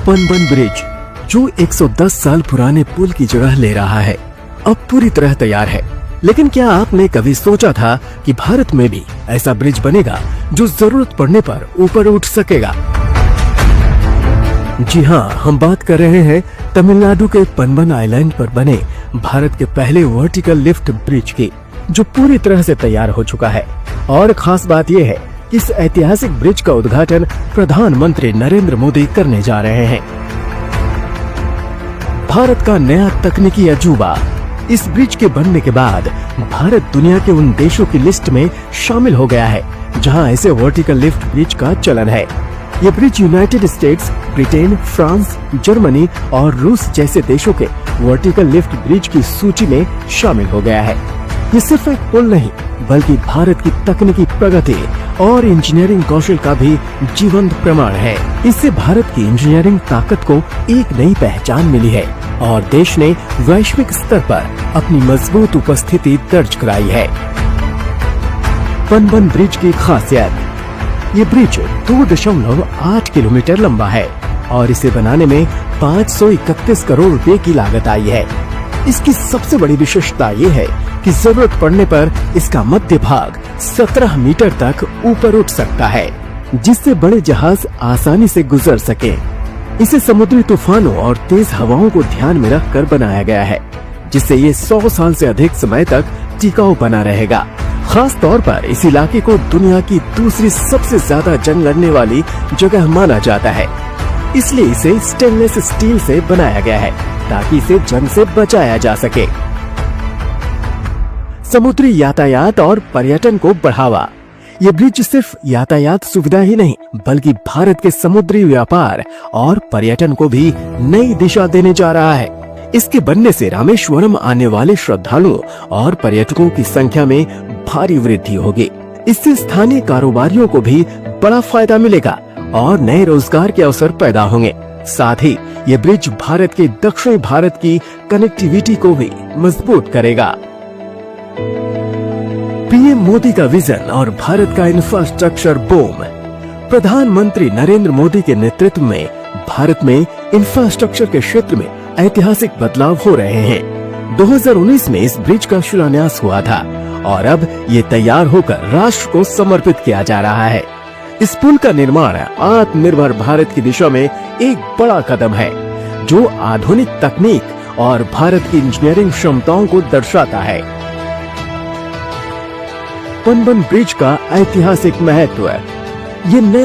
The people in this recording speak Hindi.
पनबन ब्रिज जो 110 साल पुराने पुल की जगह ले रहा है, अब पूरी तरह तैयार है। लेकिन क्या आपने कभी सोचा था कि भारत में भी ऐसा ब्रिज बनेगा जो जरूरत पड़ने पर ऊपर उठ सकेगा? जी हाँ, हम बात कर रहे हैं तमिलनाडु के पनबन आइलैंड पर बने भारत के पहले वर्टिकल लिफ्ट ब्रिज की, जो पूरी तरह से तैयार हो चुका है। और खास बात यह है कि इस ऐतिहासिक ब्रिज का उद्घाटन प्रधानमंत्री नरेंद्र मोदी करने जा रहे हैं। भारत का नया तकनीकी अजूबा। इस ब्रिज के बनने के बाद भारत दुनिया के उन देशों की लिस्ट में शामिल हो गया है जहां ऐसे वर्टिकल लिफ्ट ब्रिज का चलन है। ये bridge United states, Britain, France, Germany और रूस जैसे देशों के वर्टिकल लिफ्ट ब्रिज की सूची में शामिल हो गया है। ये सिर्फ एक पुल नहीं, बल्कि भारत की तकनीकी प्रगति और इंजीनियरिंग कौशल का भी जीवंत प्रमाण है। इससे भारत की इंजीनियरिंग ताकत को एक नई पहचान मिली है और देश ने वैश्विक स्तर पर अपनी मजबूत उपस्थिति दर्ज कराई है। पनबन ब्रिज की खासियत। ये ब्रिज 2.8 किलोमीटर लंबा है और इसे बनाने में 531 करोड़ रुपए की लागत आई है। इसकी सबसे बड़ी विशेषता ये है कि जरूरत पड़ने पर इसका मध्य भाग 17 मीटर तक ऊपर उठ सकता है, जिससे बड़े जहाज आसानी से गुजर सके। इसे समुद्री तूफानों और तेज हवाओं को ध्यान में रखकर बनाया गया है, जिससे ये 100 साल से अधिक समय तक टिकाऊ बना रहेगा। खास तौर पर इस इलाके को दुनिया की दूसरी सबसे ज्यादा जंग लड़ने वाली जगह माना जाता है, इसलिए इसे स्टेनलेस स्टील से बनाया गया है ताकि इसे जंग से बचाया जा सके। समुद्री यातायात और पर्यटन को बढ़ावा। ये ब्रिज सिर्फ यातायात सुविधा ही नहीं, बल्कि भारत के समुद्री व्यापार और पर्यटन को भी नई दिशा देने जा रहा है। इसके बनने से रामेश्वरम आने वाले श्रद्धालुओं और पर्यटकों की संख्या में भारी वृद्धि होगी। इससे स्थानीय कारोबारियों को भी बड़ा फायदा मिलेगा और नए रोजगार के अवसर पैदा होंगे। साथ ही ये ब्रिज भारत के दक्षिणी भारत की कनेक्टिविटी को भी मजबूत करेगा। पीएम मोदी का विजन और भारत का इंफ्रास्ट्रक्चर बूम। प्रधानमंत्री नरेंद्र मोदी के नेतृत्व में भारत में इंफ्रास्ट्रक्चर के क्षेत्र में ऐतिहासिक बदलाव हो रहे हैं। 2019 में इस ब्रिज का शिलान्यास हुआ था और अब ये तैयार होकर राष्ट्र को समर्पित किया जा रहा है। इस पुल का निर्माण आत्मनिर्भर भारत की दिशा में एक बड़ा कदम है, जो आधुनिक तकनीक और भारत की इंजीनियरिंग क्षमताओं को दर्शाता है। पनबन ब्रिज का ऐतिहासिक महत्व। ये नया